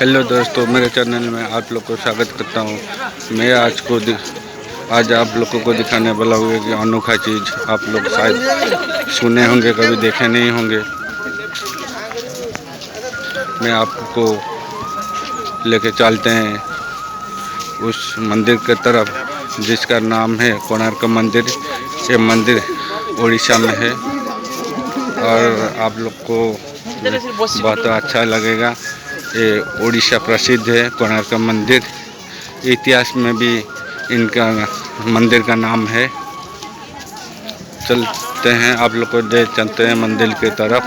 Hello दोस्तों, मेरे channel में आप लोग को स्वागत करता हूँ। मैं आज आप लोगों को दिखाने वाला हूँ कि अनोखा चीज़ आप लोग शायद सुने होंगे, कभी देखे नहीं होंगे। मैं आपको लेके चलते हैं उस मंदिर की तरफ जिसका नाम है कोणार्क मंदिर। ये मंदिर उड़ीसा में है और आप लोग को बहुत अच्छा लगेगा। ये उड़ीसा प्रसिद्ध है कोणार्क मंदिर। इतिहास में भी इनका मंदिर का नाम है। चलते हैं, आप लोग को ले चलते हैं मंदिर की तरफ।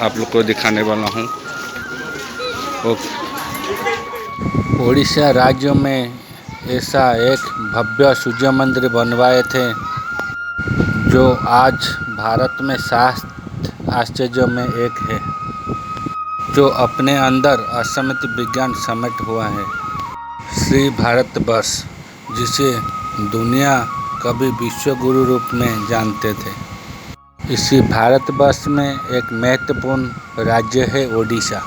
आप लोग को दिखाने वाला हूँ। उड़ीसा राज्य में ऐसा एक भव्य सूर्य मंदिर बनवाए थे जो आज भारत में 7 आश्चर्यों में एक है, जो अपने अंदर असीमित विज्ञान समेट हुआ है। श्री भारतवर्ष, जिसे दुनिया कभी विश्व गुरु रूप में जानते थे, इसी भारतवर्ष में एक महत्वपूर्ण राज्य है ओडिशा।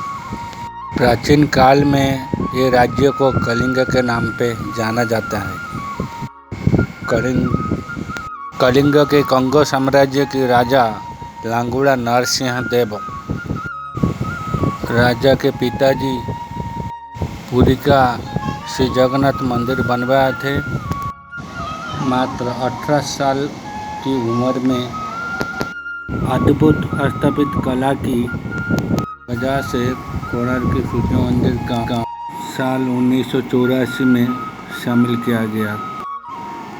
प्राचीन काल में ये राज्य को कलिंग के नाम पे जाना जाता है। कलिंग के कंगो साम्राज्य के राजा लांगुड़ा नरसिंह देव राजा के पिताजी पुरी का श्री जगन्नाथ मंदिर बनवाए थे। मात्र 18 साल की उम्र में अद्भुत स्थापित कला की वजह से कोणार्क सूर्य मंदिर का साल 1984 में शामिल किया गया।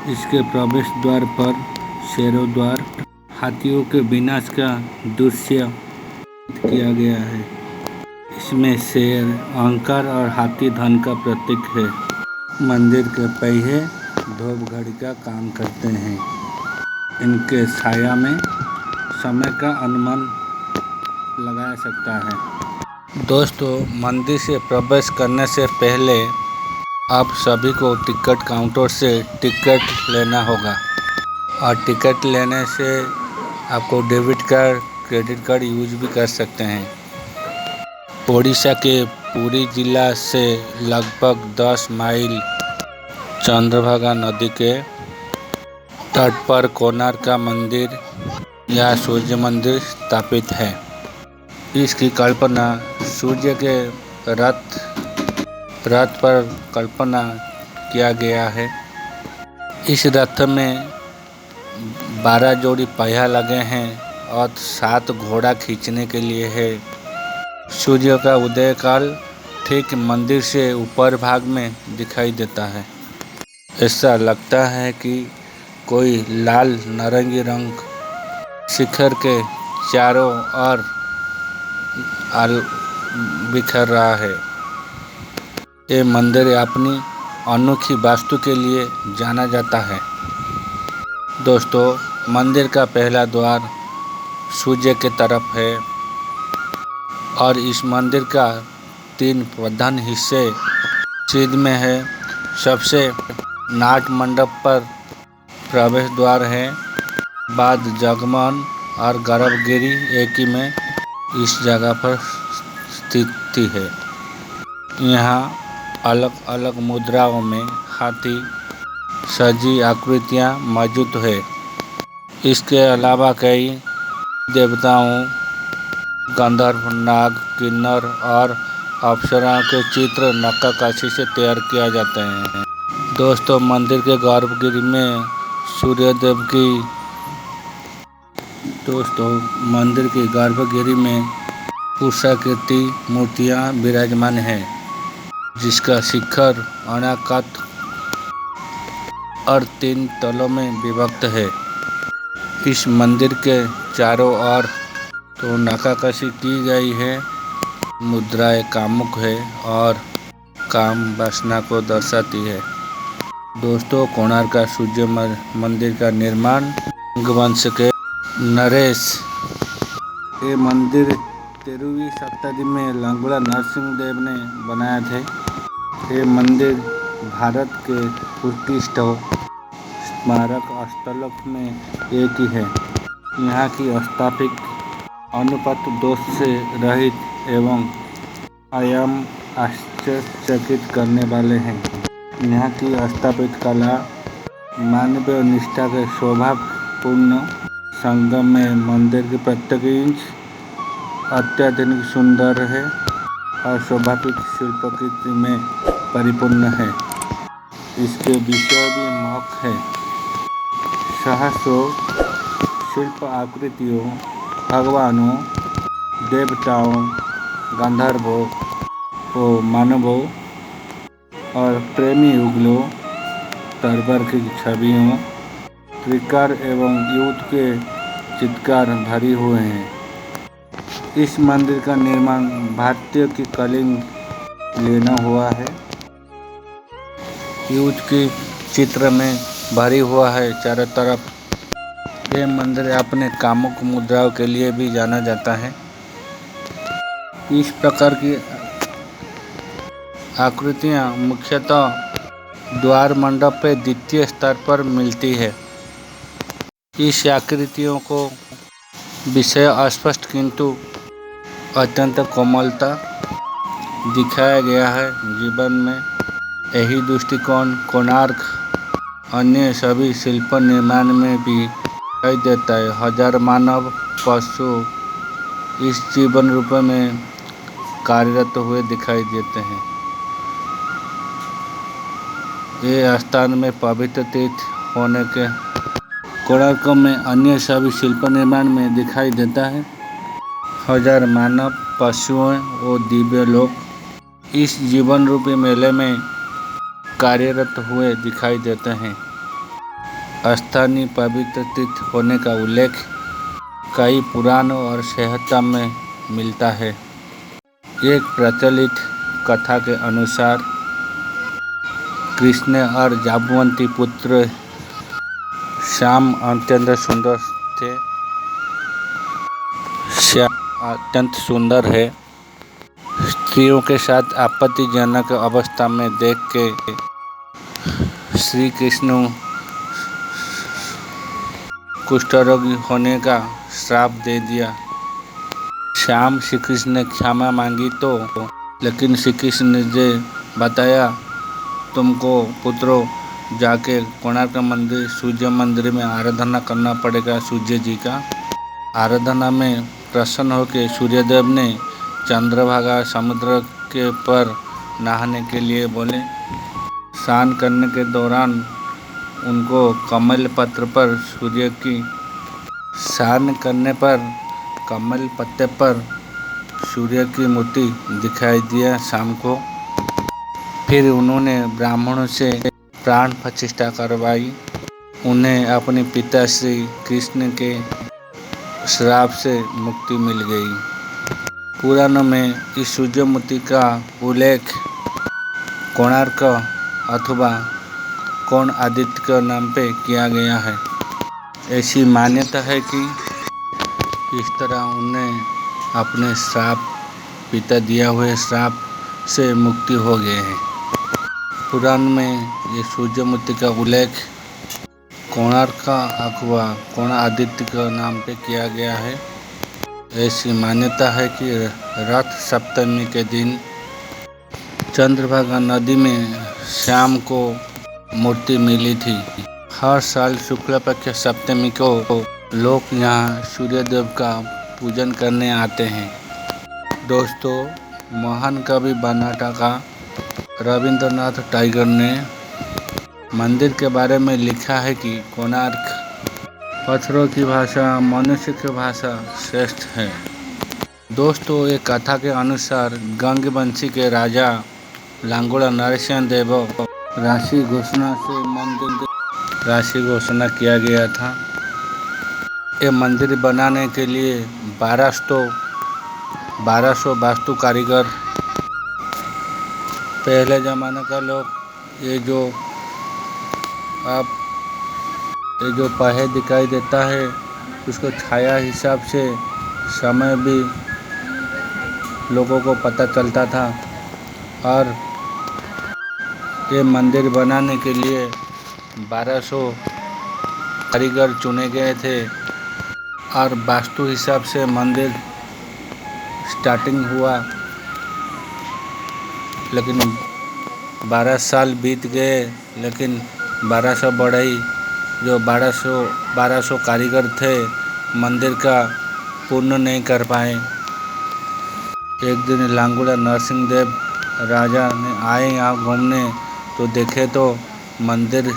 इसके प्रवेश द्वार पर शेरों द्वार हाथियों के विनाश का दृश्य किया गया है। इसमें शेर अहंकार और हाथी धन का प्रतीक है। मंदिर के पहिए धूप घड़ी का काम करते हैं। इनके छाया में समय का अनुमान लगाया सकता है। दोस्तों, मंदिर से प्रवेश करने से पहले आप सभी को टिकट काउंटर से टिकट लेना होगा और टिकट लेने से आपको debit card, credit card use भी कर सकते हैं। ओडिशा के पुरी जिला से लगभग 10 माइल चंद्रभागा नदी के तट पर कोणार्क मंदिर या सूर्य मंदिर स्थापित है। इसकी कल्पना सूर्य के रथ पर कल्पना किया गया है। इस रथ में 12 जोड़ी पहिया लगे हैं और 7 घोड़ा खींचने के लिए है। सूर्य का उदय काल ठीक मंदिर से ऊपर भाग में दिखाई देता है। ऐसा लगता है कि कोई लाल नारंगी रंग शिखर के चारों ओर बिखर रहा है। ये मंदिर अपनी अनोखी वास्तु के लिए जाना जाता है। दोस्तों, मंदिर का पहला द्वार सूर्य के तरफ है और इस मंदिर का 3 प्रधान हिस्से सीध में है। सबसे नाट मंडप पर प्रवेश द्वार है, बाद जगमन और गर्भगृह एक ही में इस जगह पर स्थित है। यहाँ अलग अलग मुद्राओं में हाथी सजी आकृतियाँ मौजूद है। इसके अलावा कई देवताओं, गंधर्व, नाग, किन्नर और अप्सराओं के चित्र नक्काशी से तैयार किया जाते हैं। दोस्तों, मंदिर के गर्भगृह में सूर्यदेव की पुरुषाकृति मूर्तियाँ विराजमान हैं, जिसका शिखर अनाकत और 3 तलों में विभक्त है। इस मंदिर के चारों ओर तो नक्काशी की गई है। मुद्राएं कामुक है और काम वासना को दर्शाती है। दोस्तों, कोणार्क सूर्य मंदिर का निर्माण वंश के नरेश ये मंदिर 13वीं शताब्दी में लांगुड़ा नरसिंह देव ने बनाया थे। ये मंदिर भारत के उत्कृष्ट स्मारक स्थलों में एक ही है। यहाँ की स्थापित अनुपात दोष से रहित एवं आयाम आश्चर्यचकित करने वाले हैं। यहाँ की स्थापित कला मानवीय निष्ठा के शोभापूर्ण संगम में मंदिर की प्रत्येक इंच अत्याधुनिक सुंदर है और शोभापूर्ण शिल्पकृति में परिपूर्ण है। इसके विषय भी मोहक है। सहस्रों शिल्प आकृतियों, भगवानों, देवताओं, गंधर्वों और मानवों और प्रेमी युगलों, तरबर की छवियों, त्रिकार एवं युद्ध के चित्कार भरी हुए हैं। इस मंदिर का निर्माण भारतीय की कलिंग लेना हुआ है। युद्ध के चित्र में भरी हुआ है चारों तरफ। यह मंदिर अपने कामुक मुद्राओं के लिए भी जाना जाता है। इस प्रकार की आकृतियाँ मुख्यतः द्वार मंडप पे द्वितीय स्तर पर मिलती है। इस आकृतियों को विषय अस्पष्ट किंतु अत्यंत कोमलता दिखाया गया है। जीवन में यही दृष्टिकोण कोणार्क अन्य सभी शिल्प निर्माण में भी दिखाई देता है। हजार मानव पशु इस जीवन रूप में कार्यरत हुए दिखाई देते हैं। ये स्थान में पवित्र तीर्थ होने के कोणार्क में अन्य सभी शिल्प निर्माण में दिखाई देता है। हजार मानव पशुओं और दिव्य लोग इस जीवन रूपी मेले में कार्यरत हुए दिखाई देते हैं। स्थानीय पवित्र तीर्थ होने का उल्लेख कई पुराणों और साहित्य में मिलता है। एक प्रचलित कथा के अनुसार कृष्ण और जाम्बवती पुत्र श्याम अत्यंत सुंदर थे। श्याम अत्यंत सुंदर है। स्त्रियों के साथ आपत्तिजनक अवस्था में देख के श्री कृष्ण कुष्ठरोगी होने का श्राप दे दिया। श्याम श्री कृष्ण ने क्षमा मांगी तो लेकिन श्री कृष्ण ने बताया तुमको पुत्रों जाके कोणार्क मंदिर सूर्य मंदिर में आराधना करना पड़ेगा। सूर्य जी का आराधना में प्रसन्न होकर सूर्यदेव ने चंद्रभागा समुद्र के पर नहाने के लिए बोले। स्नान करने के दौरान उनको कमल पत्र पर सूर्य की स्नान करने पर कमल पत्ते पर सूर्य की मूर्ति दिखाई दिया शाम को। फिर उन्होंने ब्राह्मणों से प्राण प्रतिष्ठा करवाई। उन्हें अपने पिता श्री कृष्ण के श्राप से मुक्ति मिल गई। पुराणों में इस सूर्यमूर्ति का उल्लेख कोणार्क अथवा कोण आदित्य के नाम पे किया गया है। ऐसी मान्यता है कि इस तरह उन्हें अपने श्राप पिता दिया हुए श्राप से मुक्ति हो गए हैं। पुराण में ये सूर्यमूर्ति का उल्लेख कोणार्क अथवा कोण आदित्य के नाम पे किया गया है। ऐसी मान्यता है कि रथ सप्तमी के दिन चंद्रभागा नदी में श्याम को मूर्ति मिली थी। हर साल शुक्ल पक्ष सप्तमी को लोग यहाँ सूर्यदेव का पूजन करने आते हैं। दोस्तों, महान कवि बर्नार्ड का रविंद्रनाथ टैगोर ने मंदिर के बारे में लिखा है कि कोणार्क पत्थरों की भाषा मनुष्य की भाषा श्रेष्ठ है। दोस्तों, एक कथा के अनुसार गंगवंशी के राजा लांगुड़ा नरसिंह देव राशि घोषणा किया गया था। ये मंदिर बनाने के लिए 1200 वास्तु कारीगर पहले ज़माने का लोग ये जो पहे दिखाई देता है उसको छाया हिसाब से समय भी लोगों को पता चलता था। और ये मंदिर बनाने के लिए 1200 कारीगर चुने गए थे और वास्तु हिसाब से मंदिर स्टार्टिंग हुआ, लेकिन 12 साल बीत गए, लेकिन 1200 बढ़ई जो 1200 कारीगर थे मंदिर का पूर्ण नहीं कर पाए। एक दिन लांगुड़ा नरसिंह देव राजा ने आए यहाँ घूमने, तो देखे तो मंदिर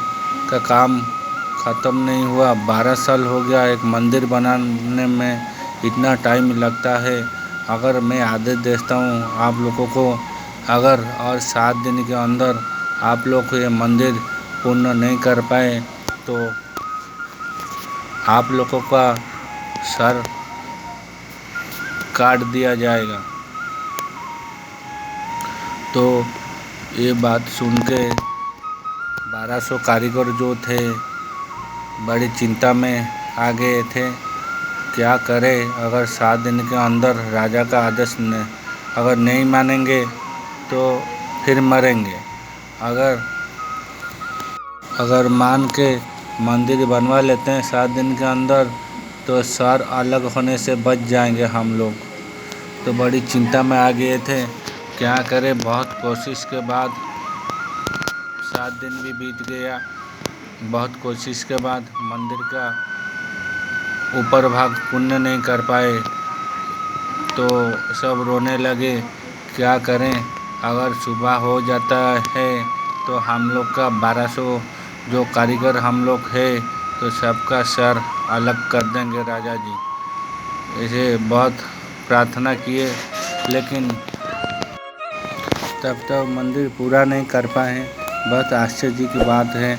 का काम ख़त्म नहीं हुआ। 12 साल हो गया। एक मंदिर बनाने में इतना टाइम लगता है। अगर मैं आदेश देता हूँ आप लोगों को, अगर और 7 दिन के अंदर आप लोग ये मंदिर पूर्ण नहीं कर पाए तो आप लोगों का सर काट दिया जाएगा। तो ये बात सुन के 1200 कारीगर जो थे बड़ी चिंता में आ गए थे। क्या करें, अगर 7 दिन के अंदर राजा का आदेश अगर नहीं मानेंगे तो फिर मरेंगे। अगर मान के मंदिर बनवा लेते हैं 7 दिन के अंदर तो सर अलग होने से बच जाएंगे हम लोग। तो बड़ी चिंता में आ गए थे। क्या करें, बहुत कोशिश के बाद 7 दिन भी बीत गया। बहुत कोशिश के बाद मंदिर का ऊपर भाग पुण्य नहीं कर पाए तो सब रोने लगे। क्या करें, अगर सुबह हो जाता है तो हम लोग का 1200 जो कारीगर हम लोग है तो सबका सर अलग कर देंगे राजा जी। ऐसे बहुत प्रार्थना किए, लेकिन तब तक मंदिर पूरा नहीं कर पाए। बहुत आश्चर्य की बात है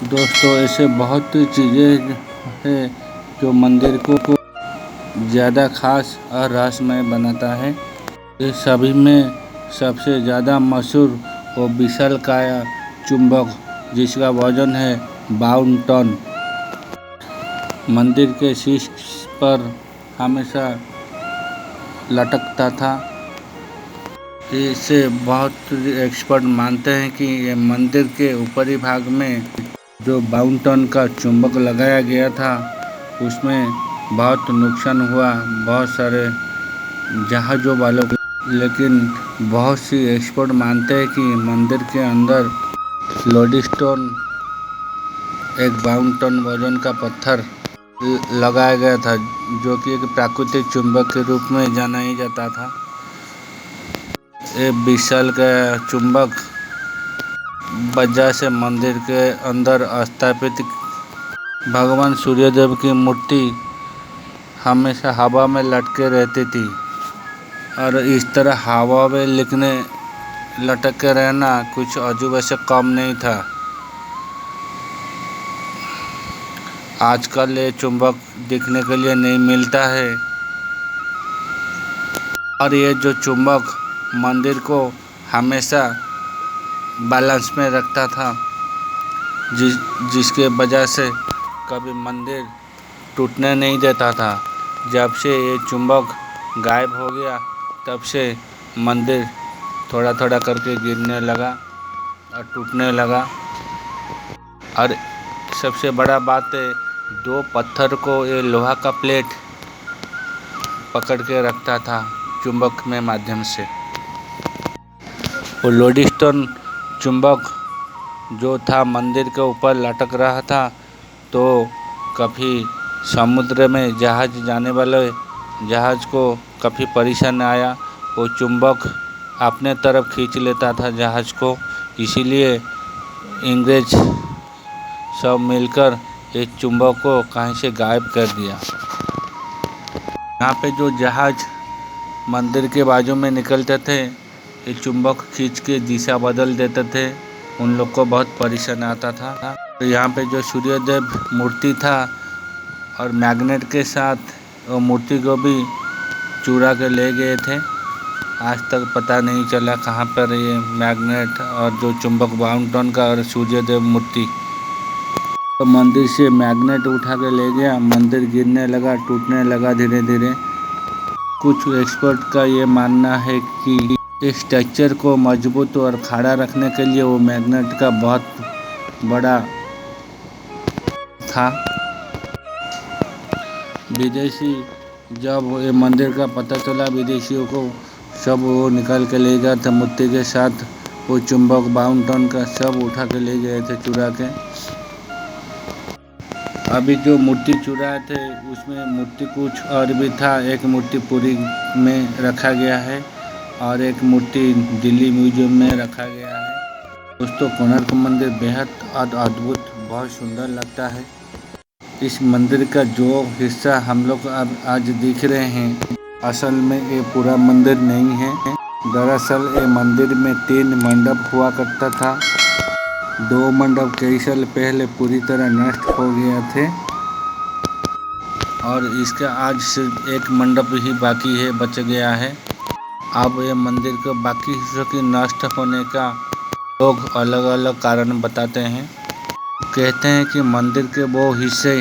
दोस्तों। ऐसे बहुत चीज़ें हैं जो मंदिर को ज़्यादा खास और रहस्यमय बनाता है। ये सभी में सबसे ज़्यादा मशहूर वो विशालकाय चुंबक जिसका वजन है 52 टन, मंदिर के शीर्ष पर हमेशा लटकता था। इसे बहुत एक्सपर्ट मानते हैं कि ये मंदिर के ऊपरी भाग में जो 52 टन का चुंबक लगाया गया था उसमें बहुत नुकसान हुआ बहुत सारे जहाज़ों वालों को। लेकिन बहुत सी एक्सपर्ट मानते हैं कि मंदिर के अंदर लोडस्टोन एक 52 टन वजन का पत्थर लगाया गया था जो कि एक प्राकृतिक चुंबक के रूप में जाना ही जाता था। ये विशाल का चुंबक वजह से मंदिर के अंदर स्थापित भगवान सूर्यदेव की मूर्ति हमेशा हवा में लटके रहती थी। और इस तरह हवा में लटक के रहना कुछ अजूबे से कम नहीं था। आजकल ये चुंबक दिखने के लिए नहीं मिलता है। और ये जो चुंबक मंदिर को हमेशा बैलेंस में रखता था, जिसके वजह से कभी मंदिर टूटने नहीं देता था। जब से ये चुंबक गायब हो गया तब से मंदिर थोड़ा थोड़ा करके गिरने लगा और टूटने लगा। और सबसे बड़ा बात है 2 पत्थर को ये लोहा का प्लेट पकड़ के रखता था चुंबक में माध्यम से। वो लोडस्टोन चुंबक जो था मंदिर के ऊपर लटक रहा था, तो कभी समुद्र में जहाज जाने वाले जहाज को कभी परेशान आया, वो चुंबक अपने तरफ खींच लेता था जहाज को। इसीलिए अंग्रेज सब मिलकर इस चुंबक को कहीं से गायब कर दिया। यहाँ पे जो जहाज मंदिर के बाजू में निकलते थे, ये चुंबक खींच के दिशा बदल देते थे। उन लोग को बहुत परेशान आता था। तो यहाँ पे जो सूर्यदेव मूर्ति था और मैग्नेट के साथ वो मूर्ति को भी चुरा के ले गए थे। आज तक पता नहीं चला कहाँ पर ये मैग्नेट और जो चुंबक 52 टन का और सूर्यदेव मूर्ति। तो मंदिर से मैग्नेट उठा के ले गया, मंदिर गिरने लगा, टूटने लगा धीरे धीरे। कुछ एक्सपर्ट का ये मानना है कि इस स्ट्रक्चर को मजबूत और खड़ा रखने के लिए वो मैग्नेट का बहुत बड़ा था। विदेशी जब ये मंदिर का पता चला विदेशियों को, सब वो निकाल के ले गया था मूर्ति के साथ। वो चुंबक 52 टन का सब उठा के ले गए थे चुरा के। अभी जो मूर्ति चुराए थे उसमें मूर्ति कुछ और भी था। एक मूर्ति पुरी में रखा गया है और एक मूर्ति दिल्ली म्यूजियम में रखा गया है। दोस्तों, कोणार्क मंदिर बेहद अद्भुत, बहुत सुंदर लगता है। इस मंदिर का जो हिस्सा हम लोग अब आज दिख रहे हैं, असल में ये पूरा मंदिर नहीं है। दरअसल ये मंदिर में 3 मंडप हुआ करता था। 2 मंडप कई साल पहले पूरी तरह नष्ट हो गए थे और इसका आज सिर्फ 1 मंडप ही बाकी है, बच गया है। अब ये मंदिर के बाकी हिस्सों की नष्ट होने का लोग अलग अलग कारण बताते हैं। कहते हैं कि मंदिर के वो हिस्से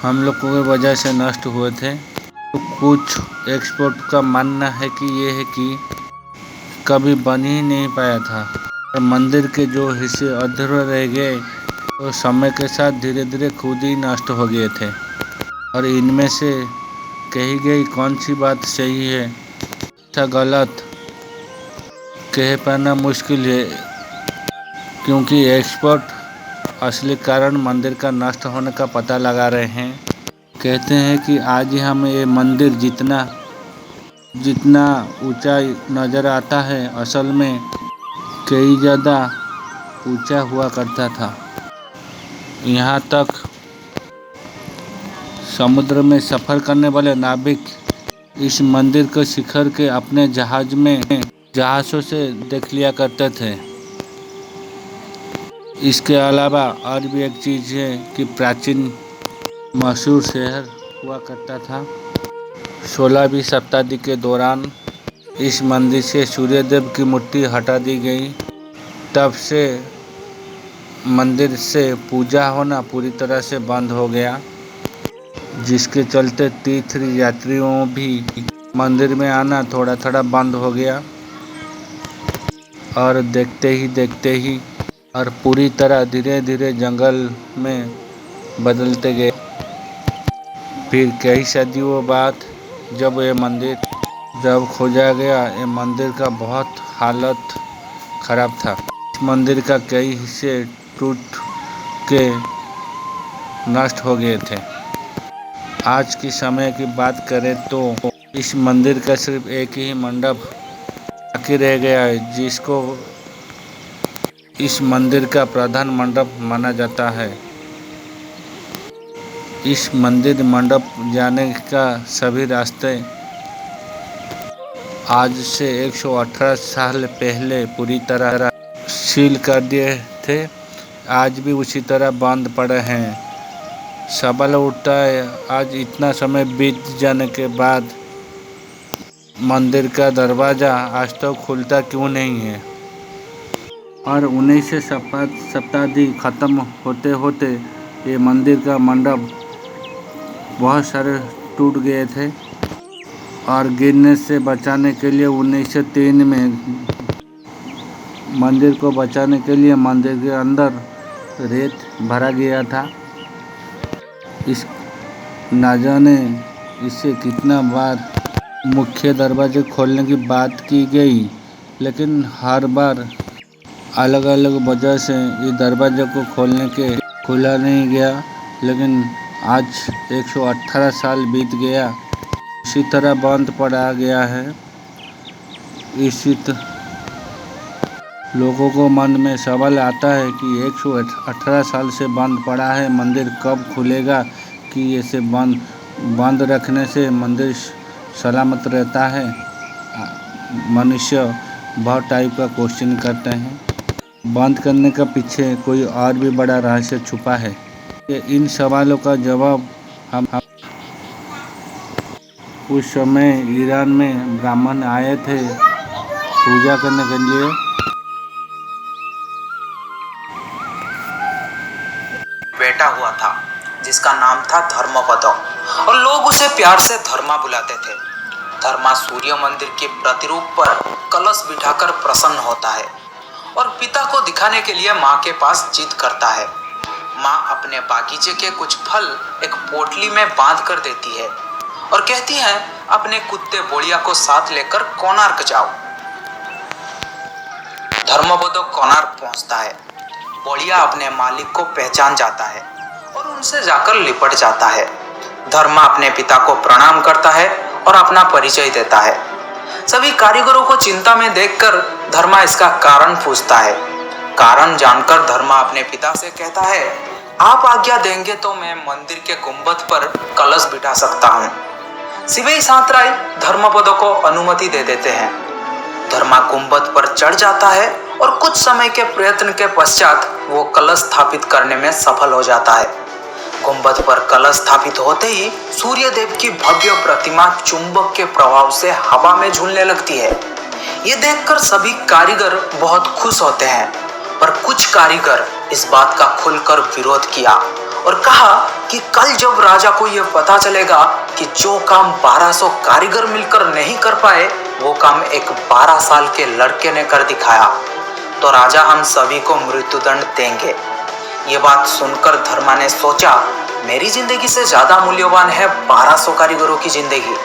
हम लोग की वजह से नष्ट हुए थे। तो कुछ एक्सपर्ट का मानना है कि ये है कि कभी बन ही नहीं पाया था और मंदिर के जो हिस्से अधूरे रह गए तो समय के साथ धीरे धीरे खुद ही नष्ट हो गए थे। और इनमें से कही गई कौन सी बात सही है या गलत कह पाना मुश्किल है, क्योंकि एक्सपर्ट असली कारण मंदिर का नष्ट होने का पता लगा रहे हैं। कहते हैं कि आज ही हमें ये मंदिर जितना ऊंचा नज़र आता है, असल में कई ज़्यादा ऊंचा हुआ करता था। यहाँ तक समुद्र में सफ़र करने वाले नाविक इस मंदिर के शिखर के अपने जहाज़ों से देख लिया करते थे। इसके अलावा और भी एक चीज़ है कि प्राचीन मशहूर शहर हुआ करता था। 16वीं शताब्दी के दौरान इस मंदिर से सूर्यदेव की मूर्ति हटा दी गई। तब से मंदिर से पूजा होना पूरी तरह से बंद हो गया, जिसके चलते तीर्थ यात्रियों भी मंदिर में आना थोड़ा थोड़ा बंद हो गया और देखते ही और पूरी तरह धीरे धीरे जंगल में बदलते गए। फिर कई सदियों बाद जब खोजा गया, ये मंदिर का बहुत हालत खराब था। इस मंदिर का कई हिस्से टूट के नष्ट हो गए थे। आज के समय की बात करें तो इस मंदिर का सिर्फ एक ही मंडप बाकी रह गया है, जिसको इस मंदिर का प्रधान मंडप माना जाता है। इस मंदिर मंडप जाने का सभी रास्ते आज से 118 साल पहले पूरी तरह सील कर दिए थे। आज भी उसी तरह बंद पड़े हैं। सवाल उठता है, आज इतना समय बीत जाने के बाद मंदिर का दरवाज़ा आज तक खुलता क्यों नहीं है। और 19वीं शताब्दी ख़त्म होते होते ये मंदिर का मंडप बहुत सारे टूट गए थे और गिरने से बचाने के लिए 1903 में मंदिर को बचाने के लिए मंदिर के अंदर रेत भरा गया था। इस ना जाने इससे कितना बार मुख्य दरवाजे खोलने की बात की गई, लेकिन हर बार अलग अलग वजह से इस दरवाजे को खोला नहीं गया। लेकिन आज 118 साल बीत गया, इसी तरह बंद पड़ा गया है। लोगों को मन में सवाल आता है कि 118 साल से बंद पड़ा है मंदिर, कब खुलेगा कि इसे बंद रखने से मंदिर सलामत रहता है। मनुष्य बहुत टाइप का क्वेश्चन करते हैं। बंद करने का पीछे कोई और भी बड़ा रहस्य छुपा है। इन सवालों का जवाब हम उस समय ईरान में ब्राह्मण आए थे पूजा करने के लिए। बैठा हुआ था जिसका नाम था धर्मपद और लोग उसे प्यार से धर्मा बुलाते थे। धर्मा सूर्य मंदिर के प्रतिरूप पर कलश बिठाकर प्रसन्न होता है और पिता को दिखाने के लिए माँ के पास जिद करता है। माँ अपने बागीचे के कुछ फल एक पोटली में बांध कर देती है और कहती हैं अपने कुत्ते बोड़िया को साथ लेकर कोणार्क जाओ। धर्मपद कोणार्क पहुंचता है। बोड़िया अपने मालिक को पहचान जाता है और उनसे जाकर लिपट जाता है। धर्मा अपने पिता को प्रणाम करता है और अपना परिचय देता है। सभी कारीगरों को चिंता में देखकर धर्मा इसका कारण पूछता है। कारण जानकर धर्मा अपने पिता से कहता है, आप आज्ञा देंगे तो मैं मंदिर के गुंबद पर कलश बिठा सकता हूँ। शिवेई सांतराय धर्मपद को अनुमति दे देते हैं। धर्मा गुंबद पर चढ़ जाता है और कुछ समय के प्रयत्न के पश्चात वो कलश स्थापित करने में सफल हो जाता है। गुंबद पर कलश स्थापित होते ही सूर्य देव की भव्य प्रतिमा चुंबक के प्रभाव से हवा में झूलने लगती है। ये देखकर सभी कारीगर बहुत खुश होते हैं, पर कुछ कारीगर इस बात का खुलकर विरोध किया और कहा कि कल जब राजा को यह पता चलेगा कि जो काम 1200 कारीगर मिलकर नहीं कर पाए वो काम एक 12 साल के लड़के ने कर दिखाया, तो राजा हम सभी को मृत्युदंड देंगे। ये बात सुनकर धर्मा ने सोचा, मेरी जिंदगी से ज्यादा मूल्यवान है 1200 कारीगरों की जिंदगी।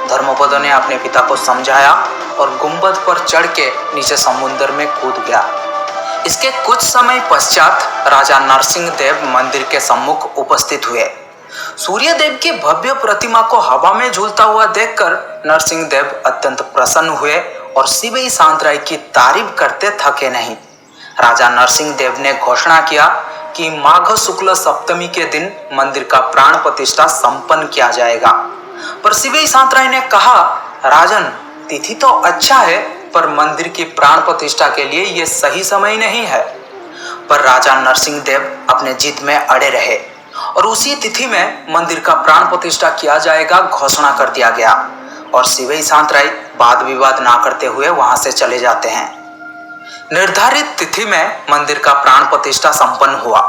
धर्मपद ने अपने पिता को समझाया और गुंबद पर चढ़ के नीचे समुद्र में कूद गया। इसके कुछ समय पश्चात राजा नरसिंह देव मंदिर के सम्मुख उपस्थित हुए। सूर्य देव की भव्य प्रतिमा को हवा में झूलता हुआ देखकर नरसिंह देव अत्यंत प्रसन्न हुए और शिवेई सांतराय की तारीफ करते थके नहीं। राजा नरसिंह देव ने घोषणा किया कि माघ शुक्ल सप्तमी के दिन मंदिर का प्राण प्रतिष्ठा संपन्न किया जाएगा। पर शिवेई सांतराय ने कहा, राजन, तिथि तो अच्छा है पर मंदिर की प्राण प्रतिष्ठा के लिए यह सही समय नहीं है। पर राजा नरसिंह देव अपने जिद में अड़े रहे और उसी तिथि में मंदिर का प्राण प्रतिष्ठा किया जाएगा घोषणा कर दिया गया और शिवेई सांतराय वाद विवाद ना करते हुए वहां से चले जाते हैं। निर्धारित तिथि में मंदिर का प्राण प्रतिष्ठा संपन्न हुआ,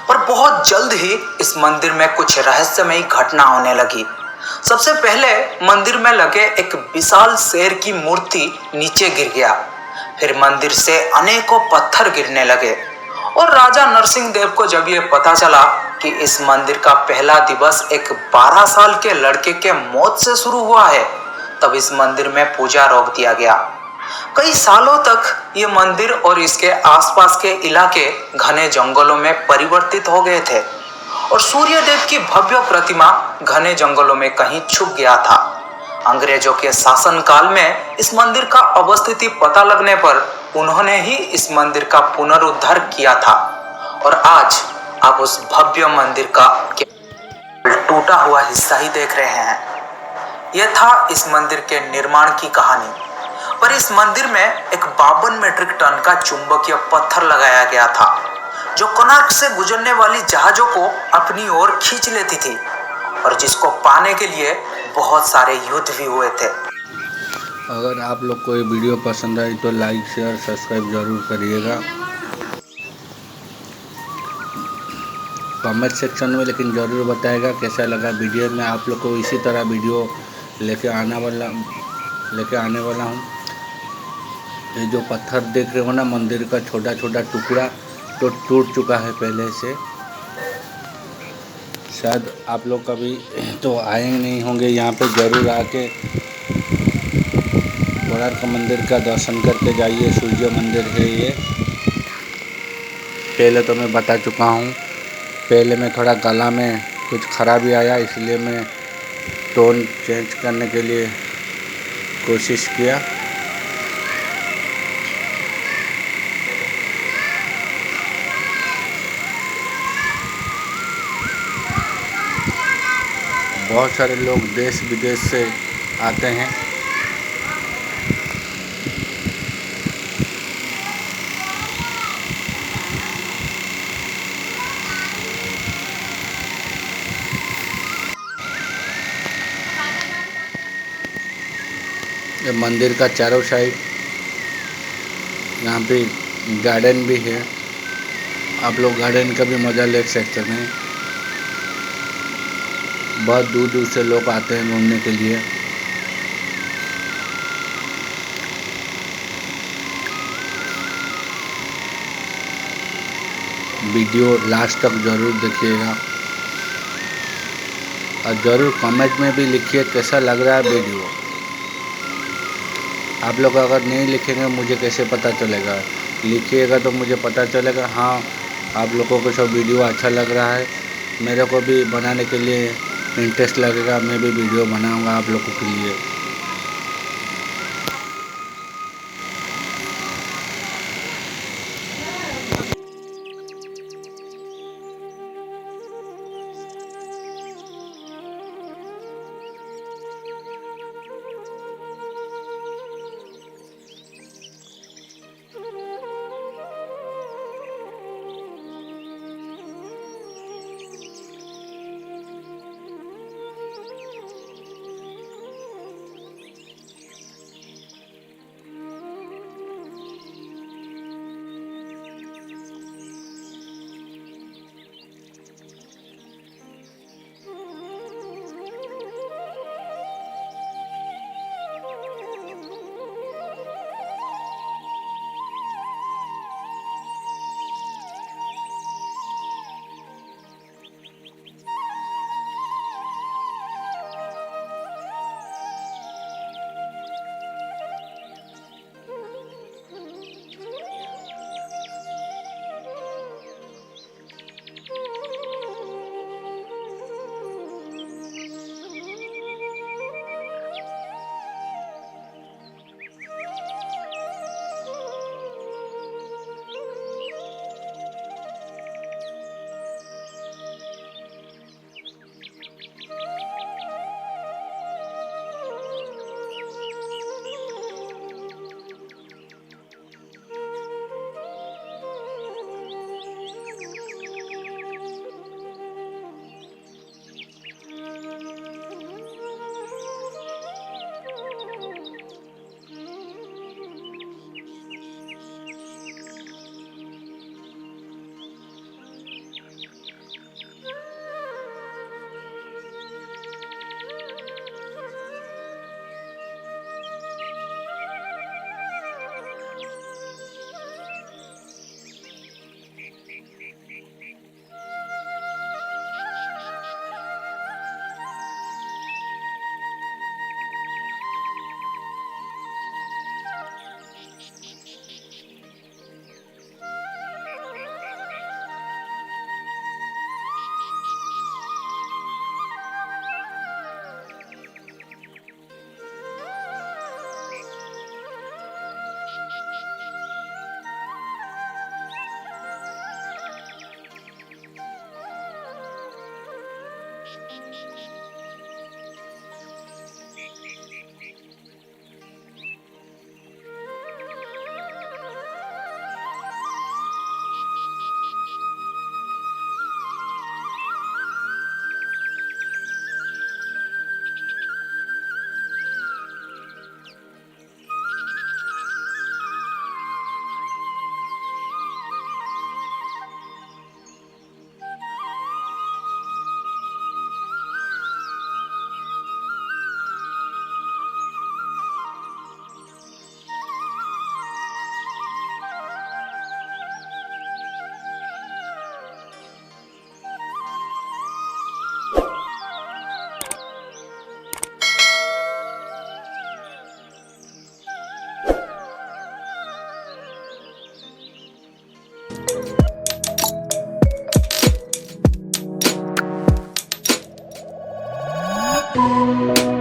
पर बहुत जल्द ही इस मंदिर में कुछ रहस्यमयी घटना होने लगी। सबसे पहले मंदिर में लगे एक विशाल शेर की मूर्ति नीचे गिर गया। फिर मंदिर से अनेकों पत्थर गिरने लगे और राजा नरसिंह देव को जब ये पता चला कि इस मंदिर का पहला दिवस एक 12 साल के लड़के के मौत से शुरू हुआ है, तब इस मंदिर में पूजा रोक दिया गया। कई सालों तक ये मंदिर और इसके आसपास के इलाके घने जंगलों में परिवर्तित हो गए थे और सूर्य देव की भव्य प्रतिमा घने जंगलों में कहीं छुप गया था। अंग्रेजों के शासनकाल में इस मंदिर का अवस्थिति पता लगने पर उन्होंने ही इस मंदिर का पुनरुद्धार किया था और आज आप उस भव्य मंदिर का टूटा हुआ हिस्सा ही देख रहे हैं। यह था इस मंदिर के निर्माण की कहानी। पर इस मंदिर में एक 52 मीट्रिक टन का चुंबकीय पत्थर लगाया गया था जो कोणार्क से गुजरने वाली जहाजों को अपनी ओर खींच लेती थी और जिसको पाने के लिए बहुत सारे युद्ध भी हुए थे। अगर आप लोग को ये वीडियो पसंद आई तो लाइक शेयर सब्सक्राइब जरूर करिएगा। कमेंट सेक्शन में लेकिन ज़रूर बताएगा कैसा लगा वीडियो। में आप लोग को इसी तरह वीडियो लेके आने वाला हूँ। ये जो पत्थर देख रहे हो ना, मंदिर का छोटा छोटा टुकड़ा तो टूट चुका है पहले से। शायद आप लोग कभी तो आए नहीं होंगे यहाँ पे, ज़रूर आके कोणार्क मंदिर का दर्शन करके जाइए। सूर्य मंदिर है ये। पहले तो मैं बता चुका हूँ। पहले में थोड़ा गला में कुछ खराबी आया, इसलिए मैं टोन चेंज करने के लिए कोशिश किया। बहुत सारे लोग देश विदेश से आते हैं। ये मंदिर का चारों साइड यहाँ पे गार्डन भी है। आप लोग गार्डन का भी मज़ा ले सकते हैं। बहुत दूर दूर से लोग आते हैं घूमने के लिए। वीडियो लास्ट तक ज़रूर देखिएगा। और ज़रूर कमेंट में भी लिखिए कैसा लग रहा है वीडियो। आप लोग अगर नहीं लिखेंगे मुझे कैसे पता चलेगा, लिखिएगा तो मुझे पता चलेगा हाँ आप लोगों को सब वीडियो अच्छा लग रहा है। मेरे को भी बनाने के लिए इंटरेस्ट लगेगा, मैं भी वीडियो बनाऊंगा आप लोगों के लिए। Thank you.